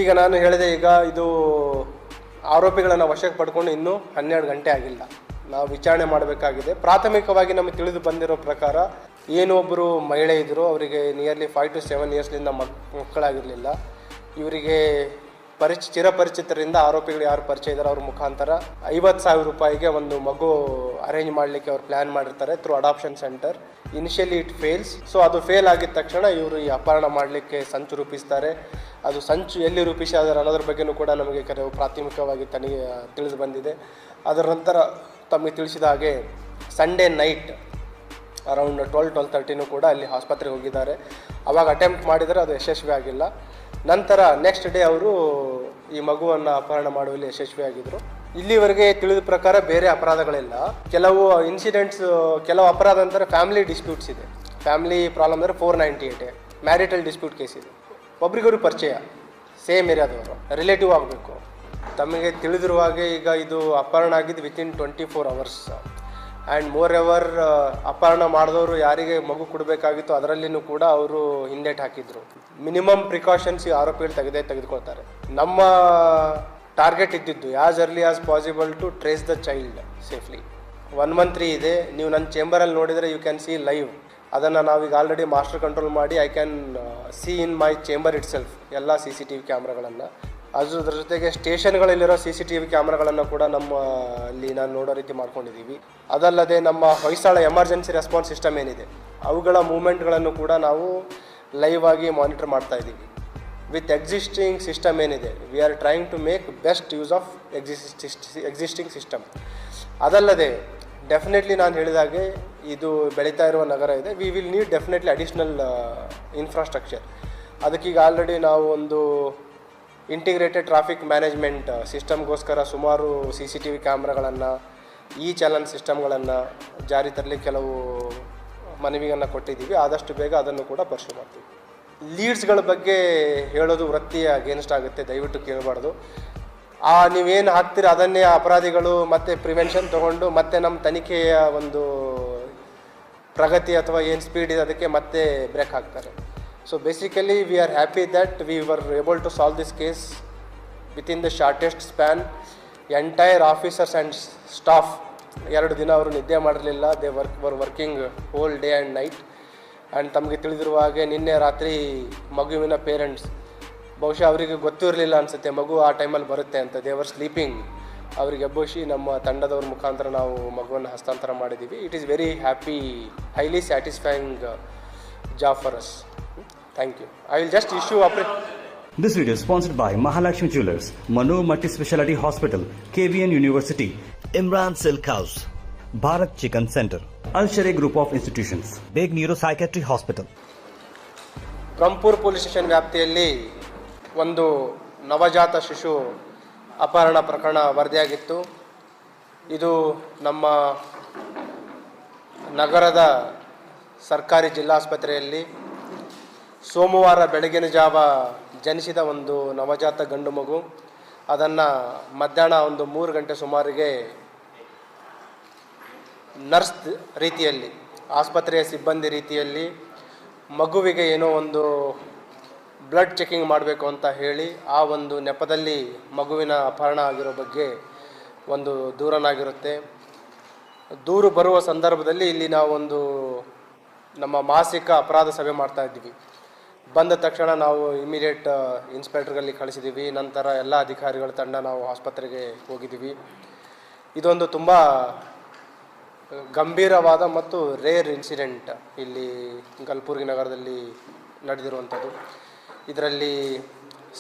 ಈಗ ನಾನು ಹೇಳಿದೆ, ಈಗ ಇದು ಆರೋಪಿಗಳನ್ನು ವಶಕ್ಕೆ ಪಡ್ಕೊಂಡು ಇನ್ನೂ 12 ಗಂಟೆ ಆಗಿಲ್ಲ. ನಾವು ವಿಚಾರಣೆ ಮಾಡಬೇಕಾಗಿದೆ. ಪ್ರಾಥಮಿಕವಾಗಿ ನಮಗೆ ತಿಳಿದು ಬಂದಿರೋ ಪ್ರಕಾರ ಏನು ಒಬ್ಬರು ಮಹಿಳೆ ಇದ್ದರು, ಅವರಿಗೆ ನಿಯರ್ಲಿ 5 to 7 ಇಯರ್ಸ್ಲಿಂದ ಮಕ್ಕಳಾಗಿರಲಿಲ್ಲ. ಇವರಿಗೆ ಚಿರಪರಿಚಿತರಿಂದ ಆರೋಪಿಗಳು ಯಾರು ಪರಿಚಯ ಇದ್ದಾರೆ ಅವ್ರ ಮುಖಾಂತರ 50,000 ರೂಪಾಯಿಗೆ ಒಂದು ಮಗು ಅರೇಂಜ್ ಮಾಡಲಿಕ್ಕೆ ಅವ್ರು ಪ್ಲ್ಯಾನ್ ಮಾಡಿರ್ತಾರೆ through adoption centre. Initially it fails. So ಅದು ಫೇಲ್ ಆಗಿದ ತಕ್ಷಣ ಇವರು ಈ ಅಪಹರಣ ಮಾಡಲಿಕ್ಕೆ ಸಂಚು ರೂಪಿಸ್ತಾರೆ. ಅದು ಸಂಚು ಎಲ್ಲಿ ರೂಪಿಸಿದ್ದಾರೆ ಅನ್ನೋದ್ರ ಬಗ್ಗೆಯೂ ಕೂಡ ನಮಗೆ ಕೆಲವು ಪ್ರಾಥಮಿಕವಾಗಿ ತಿಳಿದು ಬಂದಿದೆ. ಅದರ ನಂತರ ತಮಗೆ ತಿಳಿಸಿದ ಹಾಗೆ ಸಂಡೇ ನೈಟ್ ಅರೌಂಡ್ 12-12:30 ಕೂಡ ಅಲ್ಲಿ ಆಸ್ಪತ್ರೆಗೆ ಹೋಗಿದ್ದಾರೆ. ಅವಾಗ ಅಟೆಂಪ್ಟ್ ಮಾಡಿದರೆ ಅದು ಯಶಸ್ವಿ ಆಗಿಲ್ಲ. ನಂತರ ನೆಕ್ಸ್ಟ್ ಡೇ ಅವರು ಈ ಮಗುವನ್ನು ಅಪಹರಣ ಮಾಡುವಲ್ಲಿ ಯಶಸ್ವಿಯಾಗಿದ್ದರು. ಇಲ್ಲಿವರೆಗೆ ತಿಳಿದ ಪ್ರಕಾರ ಬೇರೆ ಅಪರಾಧಗಳಿಲ್ಲ. ಕೆಲವು ಇನ್ಸಿಡೆಂಟ್ಸ್, ಕೆಲವು ಅಪರಾಧ ಅಂದರೆ ಫ್ಯಾಮಿಲಿ ಡಿಸ್ಪ್ಯೂಟ್ಸ್ ಇದೆ. ಫ್ಯಾಮಿಲಿ ಪ್ರಾಬ್ಲಮ್ ಅಂದರೆ 498 ಮ್ಯಾರಿಟಲ್ ಡಿಸ್ಪ್ಯೂಟ್ ಕೇಸ್ ಇದೆ. ಒಬ್ರಿಗೊಬ್ರು ಪರಿಚಯ, ಸೇಮ್ ಏರಿಯಾದವರು, ರಿಲೇಟಿವ್ ಆಗಬೇಕು. ತಮಗೆ ತಿಳಿದಿರುವ ಹಾಗೆ ಈಗ ಇದು ಅಪಹರಣ ಆಗಿದ್ದು within 24 hours. And more ever ಅಪಹರಣ ಮಾಡಿದವರು ಯಾರಿಗೆ ಮಗು ಕೊಡಬೇಕಾಗಿತ್ತು ಅದರಲ್ಲಿನೂ ಕೂಡ ಅವರು ಹಿಂದೇಟು ಹಾಕಿದ್ರು. ಮಿನಿಮಮ್ ಪ್ರಿಕಾಷನ್ಸ್ ಈ ಆರೋಪಿಗಳು ತೆಗೆದುಕೊಳ್ತಾರೆ. ನಮ್ಮ ಟಾರ್ಗೆಟ್ ಇದ್ದಿದ್ದು as early as possible to trace the child safely. 1 month 3 ಇದೆ. ನೀವು ನನ್ನ ಚೇಂಬರಲ್ಲಿ ನೋಡಿದರೆ ಯು ಕ್ಯಾನ್ ಸಿ ಲೈವ್. ಅದನ್ನು ನಾವೀಗ ಆಲ್ರೆಡಿ ಮಾಸ್ಟರ್ ಕಂಟ್ರೋಲ್ ಮಾಡಿ I can see in my chamber it self ಎಲ್ಲ CCTV ಕ್ಯಾಮ್ರಾಗಳನ್ನು. ಅದ್ರ ಜೊತೆಗೆ ಸ್ಟೇಷನ್ಗಳಲ್ಲಿರೋ CCTV ಕ್ಯಾಮ್ರಾಗಳನ್ನು ಕೂಡ ಅಲ್ಲಿ ನಾನು ನೋಡೋ ರೀತಿ ಮಾಡ್ಕೊಂಡಿದ್ದೀವಿ. ಅದಲ್ಲದೆ ನಮ್ಮ ಹೊಯ್ಸಳ ಎಮರ್ಜೆನ್ಸಿ ರೆಸ್ಪಾನ್ಸ್ ಸಿಸ್ಟಮ್ ಏನಿದೆ ಅವುಗಳ ಮೂಮೆಂಟ್ಗಳನ್ನು ಕೂಡ ನಾವು ಲೈವ್ ಆಗಿ ಮಾನಿಟರ್ ಮಾಡ್ತಾ ಇದ್ದೀವಿ. ವಿತ್ ಎಕ್ಸಿಸ್ಟಿಂಗ್ ಸಿಸ್ಟಮ್ ಏನಿದೆ we are trying to make best use of existing system. ಅದಲ್ಲದೆ ಡೆಫಿನೆಟ್ಲಿ ನಾನು ಹೇಳಿದಾಗೆ ಇದು ಬೆಳೀತಾ ಇರುವ ನಗರ ಇದೆ. We will need definitely additional infrastructure. ಅದಕ್ಕೀಗ ಆಲ್ರೆಡಿ ನಾವು ಒಂದು ಇಂಟಿಗ್ರೇಟೆಡ್ ಟ್ರಾಫಿಕ್ ಮ್ಯಾನೇಜ್ಮೆಂಟ್ ಸಿಸ್ಟಮ್ಗೋಸ್ಕರ ಸುಮಾರು CCTV ಕ್ಯಾಮ್ರಾಗಳನ್ನು, ಚಾಲನ್ ಸಿಸ್ಟಮ್ಗಳನ್ನು ಜಾರಿ ತರಲಿಕ್ಕೆ ಕೆಲವು ಮನವಿಯನ್ನು ಕೊಟ್ಟಿದ್ದೀವಿ. ಆದಷ್ಟು ಬೇಗ ಅದನ್ನು ಕೂಡ ಪರ್ಸ್ಯೂ ಮಾಡ್ತೀವಿ. ಲೀಡ್ಸ್ಗಳ ಬಗ್ಗೆ ಹೇಳೋದು ವೃತ್ತಿಯ ಅಗೇನ್ಸ್ಟ್ ಆಗುತ್ತೆ, ದಯವಿಟ್ಟು ಕೇಳಬಾರ್ದು. ನೀವೇನು ಹಾಕ್ತೀರಿ ಅದನ್ನೇ ಅಪರಾಧಿಗಳು ಮತ್ತೆ ಪ್ರಿವೆನ್ಷನ್ ತೊಗೊಂಡು ಮತ್ತೆ ನಮ್ಮ ತನಿಖೆಯ ಒಂದು ಪ್ರಗತಿ ಅಥವಾ ಏನು ಸ್ಪೀಡ್ ಇದೆ ಅದಕ್ಕೆ ಮತ್ತೆ ಬ್ರೇಕ್ ಹಾಕ್ತಾರೆ. So basically we are happy that we were able to solve this case within the shortest span. Entire officers and staff 2 ದಿನ ಅವರು ನಿದ್ದೆ ಮಾಡಿರಲಿಲ್ಲ. They were working whole day and night. And ತಮಗೆ ತಿಳಿದಿರುವ ಹಾಗೆ ನಿನ್ನೆ ರಾತ್ರಿ ಮಗುವಿನ ಪೇರೆಂಟ್ಸ್ ಬಹುಶಃ ಅವರಿಗೆ ಗೊತ್ತಿರಲಿಲ್ಲ ಅನಿಸುತ್ತೆ ಮಗು ಆ ಟೈಮಲ್ಲಿ ಬರುತ್ತೆ ಅಂತ. They were sleeping. ಅವರಿಗೆ ಎಬ್ಬಿಸಿ ನಮ್ಮ ತಂಡದವ್ರ ಮುಖಾಂತರ ನಾವು ಮಗುವನ್ನು ಹಸ್ತಾಂತರ ಮಾಡಿದ್ದೀವಿ. It is very happy, highly satisfying job for us. Thank you. I will just issue This video is sponsored by Mahalakshmi Jewelers, Manu Multi-Speciality Hospital, KVN University, Imran Silk House, Bharat Chicken Center, Al-Sharia Group of Institutions, Big Neuropsychiatry Hospital. Brahmapur police station ವ್ಯಾಪ್ತಿಯಲ್ಲಿ ಒಂದು ನವಜಾತ ಶಿಶು ಅಪಹರಣ ಪ್ರಕರಣ ವರದಿಯಾಗಿತ್ತು. ಇದು ನಮ್ಮ ನಗರದ ಸರ್ಕಾರಿ ಜಿಲ್ಲಾಸ್ಪತ್ರೆಯಲ್ಲಿ ಸೋಮವಾರ ಬೆಳಗಿನ ಜಾವ ಜನಿಸಿದ ಒಂದು ನವಜಾತ ಗಂಡು ಮಗು. ಅದನ್ನು ಮಧ್ಯಾಹ್ನ ಒಂದು 3 ಗಂಟೆ ಸುಮಾರಿಗೆ ನರ್ಸ್ ರೀತಿಯಲ್ಲಿ, ಆಸ್ಪತ್ರೆಯ ಸಿಬ್ಬಂದಿ ರೀತಿಯಲ್ಲಿ ಮಗುವಿಗೆ ಏನೋ ಒಂದು ಬ್ಲಡ್ ಚೆಕಿಂಗ್ ಮಾಡಬೇಕು ಅಂತ ಹೇಳಿ ಆ ಒಂದು ನೆಪದಲ್ಲಿ ಮಗುವಿನ ಅಪಹರಣ ಆಗಿರೋ ಬಗ್ಗೆ ಒಂದು ದೂರನಾಗಿರುತ್ತೆ. ದೂರು ಬರುವ ಸಂದರ್ಭದಲ್ಲಿ ಇಲ್ಲಿ ನಾವೊಂದು ನಮ್ಮ ಮಾಸಿಕ ಅಪರಾಧ ಸಭೆ ಮಾಡ್ತಾ ಇದ್ದೀವಿ. ಬಂದ ತಕ್ಷಣ ನಾವು ಇಮಿಡಿಯೇಟ್ ಇನ್ಸ್ಪೆಕ್ಟರ್ಗಲ್ಲಿ ಕಳಿಸಿದ್ದೀವಿ. ನಂತರ ಎಲ್ಲ ಅಧಿಕಾರಿಗಳ ತಂಡ ನಾವು ಆಸ್ಪತ್ರೆಗೆ ಹೋಗಿದ್ದೀವಿ. ಇದೊಂದು ತುಂಬ ಗಂಭೀರವಾದ ಮತ್ತು ರೇರ್ ಇನ್ಸಿಡೆಂಟ್ ಇಲ್ಲಿ ಕಲಬುರಗಿ ನಗರದಲ್ಲಿ ನಡೆದಿರುವಂಥದ್ದು. ಇದರಲ್ಲಿ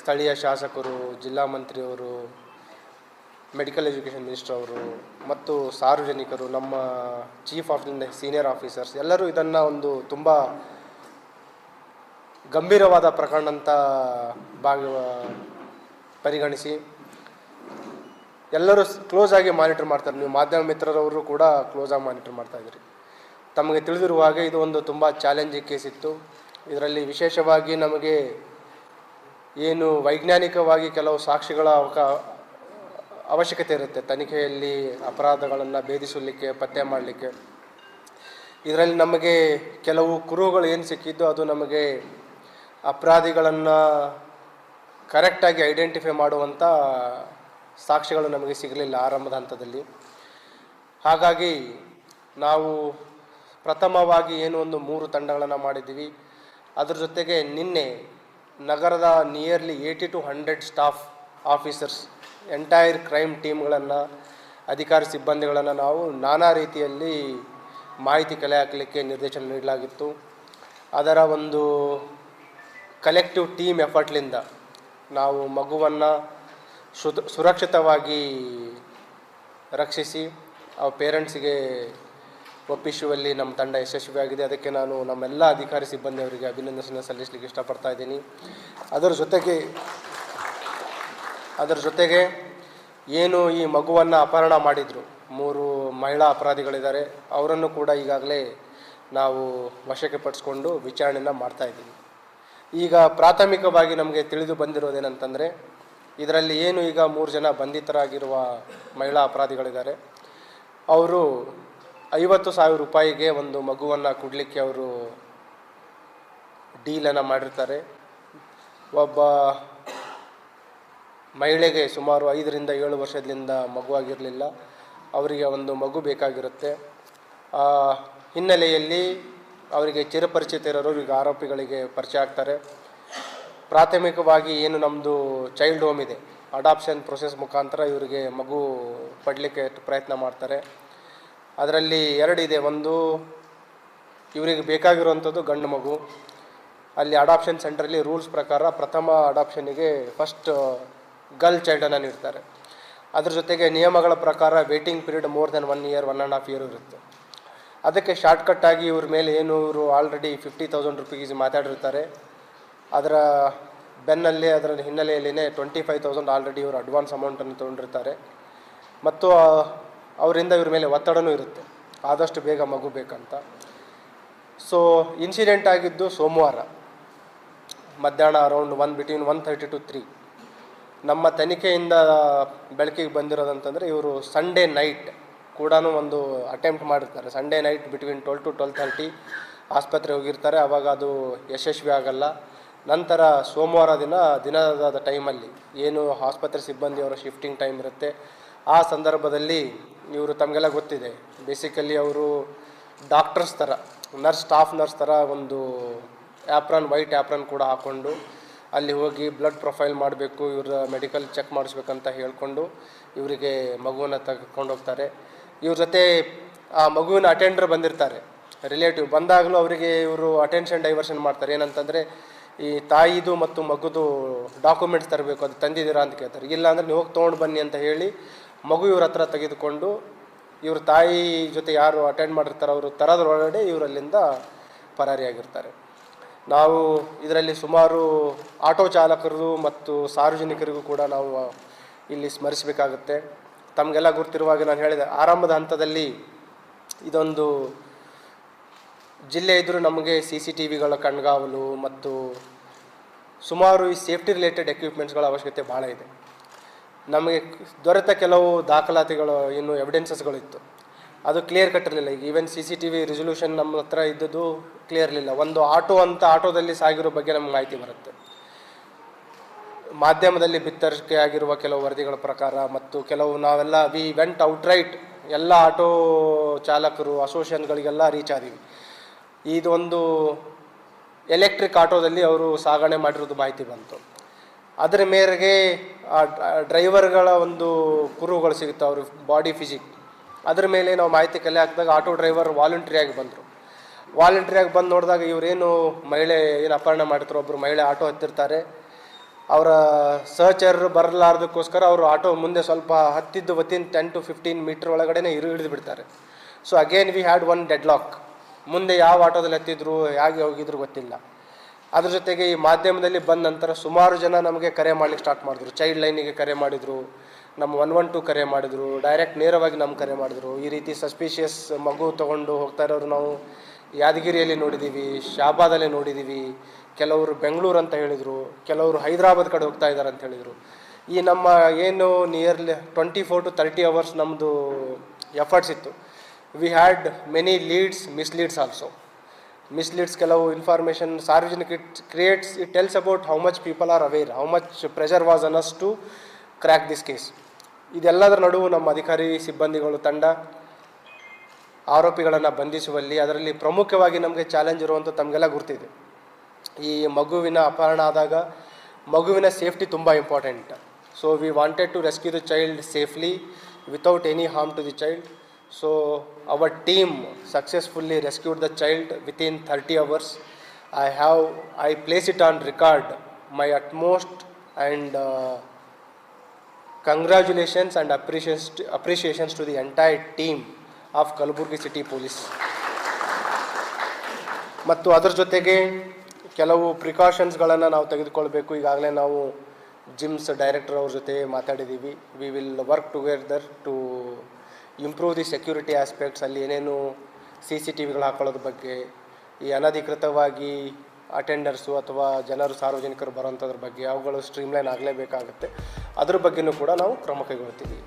ಸ್ಥಳೀಯ ಶಾಸಕರು, ಜಿಲ್ಲಾ ಮಂತ್ರಿಯವರು, ಮೆಡಿಕಲ್ ಎಜುಕೇಷನ್ ಮಿನಿಸ್ಟರ್ ಅವರು ಮತ್ತು ಸಾರ್ವಜನಿಕರು, ನಮ್ಮ ಚೀಫ್ ಆಫ್ ಸೀನಿಯರ್ ಆಫೀಸರ್ಸ್ ಎಲ್ಲರೂ ಇದನ್ನು ಒಂದು ತುಂಬ ಗಂಭೀರವಾದ ಪ್ರಕರಣ ಅಂತ ಪರಿಗಣಿಸಿ ಎಲ್ಲರೂ ಕ್ಲೋಸ್ ಆಗಿ ಮಾನಿಟರ್ ಮಾಡ್ತಾರೆ. ನೀವು ಮಾಧ್ಯಮ ಮಿತ್ರರವರು ಕೂಡ ಕ್ಲೋಸ್ ಆಗಿ ಮಾನಿಟರ್ ಮಾಡ್ತಾಯಿದ್ರಿ. ತಮಗೆ ತಿಳಿದಿರುವ ಹಾಗೆ ಇದು ಒಂದು ತುಂಬ ಚಾಲೆಂಜಿಂಗ್ ಕೇಸ್ ಇತ್ತು. ಇದರಲ್ಲಿ ವಿಶೇಷವಾಗಿ ನಮಗೆ ಏನು ವೈಜ್ಞಾನಿಕವಾಗಿ ಕೆಲವು ಸಾಕ್ಷಿಗಳ ಅವಶ್ಯಕತೆ ಇರುತ್ತೆ ತನಿಖೆಯಲ್ಲಿ ಅಪರಾಧಗಳನ್ನು ಭೇದಿಸಲಿಕ್ಕೆ, ಪತ್ತೆ ಮಾಡಲಿಕ್ಕೆ. ಇದರಲ್ಲಿ ನಮಗೆ ಕೆಲವು ಕುರುಹುಗಳು ಏನು ಸಿಕ್ಕಿದ್ದು ಅದು ನಮಗೆ ಅಪರಾಧಿಗಳನ್ನು ಕರೆಕ್ಟಾಗಿ ಐಡೆಂಟಿಫೈ ಮಾಡುವಂಥ ಸಾಕ್ಷಿಗಳು ನಮಗೆ ಸಿಗಲಿಲ್ಲ ಆರಂಭದ ಹಂತದಲ್ಲಿ. ಹಾಗಾಗಿ ನಾವು ಪ್ರಥಮವಾಗಿ ಏನು ಒಂದು 3 ತಂಡಗಳನ್ನು ಮಾಡಿದ್ದೀವಿ. ಅದ್ರ ಜೊತೆಗೆ ನಿನ್ನೆ ನಗರದ nearly 80 to 100 staff officers entire crime ಟೀಮ್ಗಳನ್ನು, ಅಧಿಕಾರಿ ಸಿಬ್ಬಂದಿಗಳನ್ನು ನಾವು ನಾನಾ ರೀತಿಯಲ್ಲಿ ಮಾಹಿತಿ ಕಲೆ ಹಾಕಲಿಕ್ಕೆ ನಿರ್ದೇಶನ ನೀಡಲಾಗಿತ್ತು. ಅದರ ಒಂದು ಕಲೆಕ್ಟಿವ್ ಟೀಮ್ ಎಫರ್ಟ್ಲಿಂದ ನಾವು ಮಗುವನ್ನು ಸುರಕ್ಷಿತವಾಗಿ ರಕ್ಷಿಸಿ ಆ ಪೇರೆಂಟ್ಸಿಗೆ ಒಪ್ಪಿಸುವಲ್ಲಿ ನಮ್ಮ ತಂಡ ಯಶಸ್ವಿಯಾಗಿದೆ. ಅದಕ್ಕೆ ನಾನು ನಮ್ಮೆಲ್ಲ ಅಧಿಕಾರಿ ಸಿಬ್ಬಂದಿಯವರಿಗೆ ಅಭಿನಂದನೆ ಸಲ್ಲಿಸಲಿಕ್ಕೆ ಇಷ್ಟಪಡ್ತಾ ಇದ್ದೀನಿ. ಅದರ ಜೊತೆಗೆ ಏನು ಈ ಮಗುವನ್ನು ಅಪಹರಣ ಮಾಡಿದರು 3 ಮಹಿಳಾ ಅಪರಾಧಿಗಳಿದ್ದಾರೆ, ಅವರನ್ನು ಕೂಡ ಈಗಾಗಲೇ ನಾವು ವಶಕ್ಕೆ ಪಡಿಸ್ಕೊಂಡು ವಿಚಾರಣೆಯನ್ನು ಮಾಡ್ತಾಯಿದ್ದೀವಿ. ಈಗ ಪ್ರಾಥಮಿಕವಾಗಿ ನಮಗೆ ತಿಳಿದು ಬಂದಿರೋದೇನಂತಂದರೆ ಇದರಲ್ಲಿ ಏನು ಈಗ 3 ಜನ ಬಂಧಿತರಾಗಿರುವ ಮಹಿಳಾ ಅಪರಾಧಿಗಳಿದ್ದಾರೆ, ಅವರು 50,000 ರೂಪಾಯಿಗೆ ಒಂದು ಮಗುವನ್ನು ಕೊಡಲಿಕ್ಕೆ ಅವರು ಡೀಲನ್ನು ಮಾಡಿರ್ತಾರೆ. ಒಬ್ಬ ಮಹಿಳೆಗೆ ಸುಮಾರು 5 ರಿಂದ 7 ವರ್ಷದಿಂದ ಮಗುವಾಗಿರಲಿಲ್ಲ, ಅವರಿಗೆ ಒಂದು ಮಗು ಬೇಕಾಗಿರುತ್ತೆ. ಆ ಹಿನ್ನೆಲೆಯಲ್ಲಿ ಅವರಿಗೆ ಚಿರಪರಿಚಿತ ಇರೋರು ಈಗ ಆರೋಪಿಗಳಿಗೆ ಪರಿಚಯ ಆಗ್ತಾರೆ. ಪ್ರಾಥಮಿಕವಾಗಿ ಏನು ನಮ್ಮದು ಚೈಲ್ಡ್ ಹೋಮ್ ಇದೆ, ಅಡಾಪ್ಷನ್ ಪ್ರೊಸೆಸ್ ಮುಖಾಂತರ ಇವರಿಗೆ ಮಗು ಪಡಲಿಕ್ಕೆ ಪ್ರಯತ್ನ ಮಾಡ್ತಾರೆ. ಅದರಲ್ಲಿ 2 ಇದೆ. ಒಂದು ಇವರಿಗೆ ಬೇಕಾಗಿರುವಂಥದ್ದು ಗಂಡು ಮಗು. ಅಲ್ಲಿ ಅಡಾಪ್ಷನ್ ಸೆಂಟ್ರಲ್ಲಿ ರೂಲ್ಸ್ ಪ್ರಕಾರ ಪ್ರಥಮ ಅಡಾಪ್ಷನಿಗೆ ಫಸ್ಟ್ ಗರ್ಲ್ ಚೈಲ್ಡನ್ನು ನೀಡ್ತಾರೆ. ಅದ್ರ ಜೊತೆಗೆ ನಿಯಮಗಳ ಪ್ರಕಾರ waiting period more than 1 year 1.5 year ಇರುತ್ತೆ. ಅದಕ್ಕೆ ಶಾರ್ಟ್ಕಟ್ಟಾಗಿ ಇವ್ರ ಮೇಲೆ ಏನು ಇವರು ಆಲ್ರೆಡಿ 50,000 ರೂಪೀಸ್ ಮಾತಾಡಿರ್ತಾರೆ, ಅದರ ಬೆನ್ನಲ್ಲೇ ಅದರ ಹಿನ್ನೆಲೆಯಲ್ಲಿನೇ 25,000 ಆಲ್ರೆಡಿ ಇವರು ಅಡ್ವಾನ್ಸ್ ಅಮೌಂಟನ್ನು ತೊಗೊಂಡಿರ್ತಾರೆ. ಮತ್ತು ಅವರಿಂದ ಇವ್ರ ಮೇಲೆ ಒತ್ತಡನೂ ಇರುತ್ತೆ, ಆದಷ್ಟು ಬೇಗ ಮಗು ಬೇಕಂತ. ಸೊ ಇನ್ಸಿಡೆಂಟ್ ಆಗಿದ್ದು ಸೋಮವಾರ ಮಧ್ಯಾಹ್ನ ಅರೌಂಡ್ 1:30 to 3. ನಮ್ಮ ತನಿಖೆಯಿಂದ ಬೆಳಕಿಗೆ ಬಂದಿರೋದಂತಂದರೆ ಇವರು ಸಂಡೇ ನೈಟ್ ಕೂಡ ಒಂದು ಅಟೆಂಪ್ಟ್ ಮಾಡಿರ್ತಾರೆ. ಸಂಡೇ ನೈಟ್ ಬಿಟ್ವೀನ್ 12 to 12:30 ಆಸ್ಪತ್ರೆಗೆ ಹೋಗಿರ್ತಾರೆ. ಆವಾಗ ಅದು ಯಶಸ್ವಿ ಆಗಲ್ಲ. ನಂತರ ಸೋಮವಾರ ದಿನದ ಟೈಮಲ್ಲಿ ಏನು ಆಸ್ಪತ್ರೆ ಸಿಬ್ಬಂದಿಯವರ ಶಿಫ್ಟಿಂಗ್ ಟೈಮ್ ಇರುತ್ತೆ, ಆ ಸಂದರ್ಭದಲ್ಲಿ ಇವರು ತಮಗೆಲ್ಲ ಗೊತ್ತಿದೆ, ಬೇಸಿಕಲಿ ಅವರು ಡಾಕ್ಟರ್ಸ್ ಥರ ಸ್ಟಾಫ್ ನರ್ಸ್ ಥರ ಒಂದು ವೈಟ್ ಆ್ಯಪ್ರನ್ ಕೂಡ ಹಾಕ್ಕೊಂಡು ಅಲ್ಲಿ ಹೋಗಿ ಬ್ಲಡ್ ಪ್ರೊಫೈಲ್ ಮಾಡಬೇಕು, ಇವರ ಮೆಡಿಕಲ್ ಚೆಕ್ ಮಾಡಿಸ್ಬೇಕಂತ ಹೇಳ್ಕೊಂಡು ಇವರಿಗೆ ಮಗುವನ್ನು ತೆಗೆದುಕೊಂಡು ಹೋಗ್ತಾರೆ. ಇವ್ರ ಜೊತೆ ಆ ಮಗುವಿನ ಅಟೆಂಡರ್ ಬಂದಿರ್ತಾರೆ, ರಿಲೇಟಿವ್. ಬಂದಾಗಲೂ ಅವರಿಗೆ ಇವರು ಅಟೆನ್ಷನ್ ಡೈವರ್ಷನ್ ಮಾಡ್ತಾರೆ. ಏನಂತಂದರೆ ಈ ತಾಯಿದು ಮತ್ತು ಮಗುದು ಡಾಕ್ಯುಮೆಂಟ್ಸ್ ತರಬೇಕು, ಅದು ತಂದಿದ್ದೀರಾ ಅಂತ ಕೇಳ್ತಾರೆ. ಇಲ್ಲ ಅಂದರೆ ನೀವು ಹೋಗಿ ತೊಗೊಂಡು ಬನ್ನಿ ಅಂತ ಹೇಳಿ ಮಗು ಇವ್ರ ಹತ್ರ ತೆಗೆದುಕೊಂಡು ಇವ್ರ ತಾಯಿ ಜೊತೆ ಯಾರು ಅಟೆಂಡ್ ಮಾಡಿರ್ತಾರೆ ಅವರು ತರೋದ್ರೊಳಗಡೆ ಇವರಲ್ಲಿಂದ ಪರಾರಿಯಾಗಿರ್ತಾರೆ. ನಾವು ಇದರಲ್ಲಿ ಸುಮಾರು ಆಟೋ ಚಾಲಕರು ಮತ್ತು ಸಾರ್ವಜನಿಕರಿಗೂ ಕೂಡ ನಾವು ಇಲ್ಲಿ ಸ್ಮರಿಸಬೇಕಾಗುತ್ತೆ. ತಮಗೆಲ್ಲ ಗೊತ್ತಿರುವಾಗ ನಾನು ಹೇಳಿದೆ, ಆರಂಭದ ಹಂತದಲ್ಲಿ ಇದೊಂದು ಜಿಲ್ಲೆ ಇದ್ದರೂ ನಮಗೆ CCTVಗಳ ಕಣ್ಗಾವಲು ಮತ್ತು ಸುಮಾರು ಈ ಸೇಫ್ಟಿ ರಿಲೇಟೆಡ್ ಎಕ್ವಿಪ್ಮೆಂಟ್ಸ್ಗಳ ಅವಶ್ಯಕತೆ ಭಾಳ ಇದೆ. ನಮಗೆ ದೊರೆತ ಕೆಲವು ದಾಖಲಾತಿಗಳು, ಇನ್ನು ಎವಿಡೆನ್ಸಸ್ಗಳಿತ್ತು, ಅದು ಕ್ಲಿಯರ್ ಕಟ್ ಇರಲಿಲ್ಲ. ಈಗ ಈವನ್ CCTV ರೆಸೊಲ್ಯೂಷನ್ ನಮ್ಮ ಹತ್ರ ಇದ್ದದ್ದು ಕ್ಲಿಯರ್ ಇರಲಿಲ್ಲ. ಒಂದು ಆಟೋದಲ್ಲಿ ಸಾಗಿರೋ ಬಗ್ಗೆ ನಮ್ಗೆ ಮಾಹಿತಿ ಬರುತ್ತೆ. ಮಾಧ್ಯಮದಲ್ಲಿ ಬಿತ್ತರಿಕೆ ಆಗಿರುವ ಕೆಲವು ವರದಿಗಳ ಪ್ರಕಾರ ಮತ್ತು ಕೆಲವು ನಾವೆಲ್ಲ ವಿ ವೆಂಟ್ ಔಟ್ರೈಟ್ ಎಲ್ಲ ಆಟೋ ಚಾಲಕರು ಅಸೋಸಿಯೇಷನ್ಗಳಿಗೆಲ್ಲ ರೀಚ್ ಆದೀವಿ. ಇದೊಂದು ಎಲೆಕ್ಟ್ರಿಕ್ ಆಟೋದಲ್ಲಿ ಅವರು ಸಾಗಣೆ ಮಾಡಿರೋದು ಮಾಹಿತಿ ಬಂತು. ಅದರ ಮೇರೆಗೆ ಆ ಡ್ರೈವರ್ಗಳ ಒಂದು ಕುರುಹುಗಳು ಸಿಗುತ್ತೆ, ಅವ್ರ ಬಾಡಿ ಫಿಸಿಕ್. ಅದ್ರ ಮೇಲೆ ನಾವು ಮಾಹಿತಿ ಕಲೆ ಹಾಕಿದಾಗ ಆಟೋ ಡ್ರೈವರ್ ವಾಲಂಟ್ರಿಯಾಗಿ ಬಂದರು. ವಾಲಂಟ್ರಿಯಾಗಿ ಬಂದು ನೋಡಿದಾಗ ಇವರೇನು ಮಹಿಳೆ ಏನು ಅಪಹರಣ ಮಾಡಿರ್ತಾರೆ, ಒಬ್ಬರು ಮಹಿಳೆ ಆಟೋ ಹತ್ತಿರ್ತಾರೆ. ಅವರ ಸಹಚರರು ಬರಲಾರ್ದಕ್ಕೋಸ್ಕರ ಅವರು ಆಟೋ ಮುಂದೆ ಸ್ವಲ್ಪ ಹತ್ತಿದ್ದು ವಿತಿನ್ 10 to 15 ಮೀಟರ್ ಒಳಗಡೆ ಹಿಡಿದು ಬಿಡ್ತಾರೆ. So again we had one dead lock. ಮುಂದೆ ಯಾವ ಆಟೋದಲ್ಲಿ ಹತ್ತಿದ್ರು, ಹೇಗೆ ಹೋಗಿದ್ರು ಗೊತ್ತಿಲ್ಲ. ಅದ್ರ ಜೊತೆಗೆ ಈ ಮಾಧ್ಯಮದಲ್ಲಿ ಬಂದ ನಂತರ ಸುಮಾರು ಜನ ನಮಗೆ ಕರೆ ಮಾಡಲಿಕ್ಕೆ ಸ್ಟಾರ್ಟ್ ಮಾಡಿದ್ರು. ಚೈಲ್ಡ್ ಲೈನಿಗೆ ಕರೆ ಮಾಡಿದರು, ನಮ್ಮ 112 ಕರೆ ಮಾಡಿದ್ರು, ಡೈರೆಕ್ಟ್ ನೇರವಾಗಿ ನಮ್ಮ ಕರೆ ಮಾಡಿದ್ರು. ಈ ರೀತಿ ಸಸ್ಪಿಷಿಯಸ್ ಮಗು ತೊಗೊಂಡು ಹೋಗ್ತಾ ಇರೋರು ನಾವು ಯಾದಗಿರಿಯಲ್ಲಿ ನೋಡಿದ್ದೀವಿ, ಶಾಬಾದಲ್ಲಿ ನೋಡಿದ್ದೀವಿ, ಕೆಲವರು ಬೆಂಗಳೂರು ಅಂತ ಹೇಳಿದರು, ಕೆಲವರು ಹೈದರಾಬಾದ್ ಕಡೆ ಹೋಗ್ತಾ ಇದ್ದಾರೆ ಅಂತ ಹೇಳಿದರು. ಈ ನಮ್ಮ ಏನು ನಿಯರ್ಲಿ 24 to 30 hours ನಮ್ಮದು ಎಫರ್ಟ್ಸ್ ಇತ್ತು. We had many leads, misleads also. Misleads ಕೆಲವು ಇನ್ಫಾರ್ಮೇಷನ್ ಸಾರ್ವಜನಿಕ it tells about how much people are aware, how much pressure was on us to crack this case. ಇದೆಲ್ಲದರ ನಡುವೆ ನಮ್ಮ ಅಧಿಕಾರಿ ಸಿಬ್ಬಂದಿಗಳು ತಂಡ ಆರೋಪಿಗಳನ್ನು ಬಂಧಿಸುವಲ್ಲಿ, ಅದರಲ್ಲಿ ಪ್ರಮುಖವಾಗಿ ನಮಗೆ ಚಾಲೆಂಜ್ ಇರುವಂಥ ತಮಗೆಲ್ಲ ಗುರ್ತಿದೆ. ಈ ಮಗುವಿನ ಅಪಹರಣ ಆದಾಗ ಮಗುವಿನ ಸೇಫ್ಟಿ ತುಂಬ important. So we wanted to rescue the child safely without any harm to the child. So our team successfully rescued the child within 30 hours. I place it on record my utmost and congratulations and appreciations to the entire team of Kalaburgi City Police. ಮತ್ತು ಅದರ ಜೊತೆಗೆ ಕೆಲವು ಪ್ರಿಕಾಷನ್ಸ್ಗಳನ್ನು ನಾವು ತೆಗೆದುಕೊಳ್ಬೇಕು. ಈಗಾಗಲೇ ನಾವು GIMS director ಅವ್ರ ಜೊತೆ ಮಾತಾಡಿದ್ದೀವಿ. We will work together to improve the security aspects. ಅಲ್ಲಿ ಏನೇನು CCTVಗಳು ಹಾಕೊಳ್ಳೋದ್ರ ಬಗ್ಗೆ, ಈ ಅನಧಿಕೃತವಾಗಿ ಅಟೆಂಡರ್ಸು ಅಥವಾ ಜನರು ಸಾರ್ವಜನಿಕರು ಬರೋಂಥದ್ರ ಬಗ್ಗೆ ಅವುಗಳು ಸ್ಟ್ರೀಮ್ಲೈನ್ ಆಗಲೇಬೇಕಾಗುತ್ತೆ. ಅದ್ರ ಬಗ್ಗೆಯೂ ಕೂಡ ನಾವು ಕ್ರಮ ಕೈಗೊಳ್ತೀವಿ.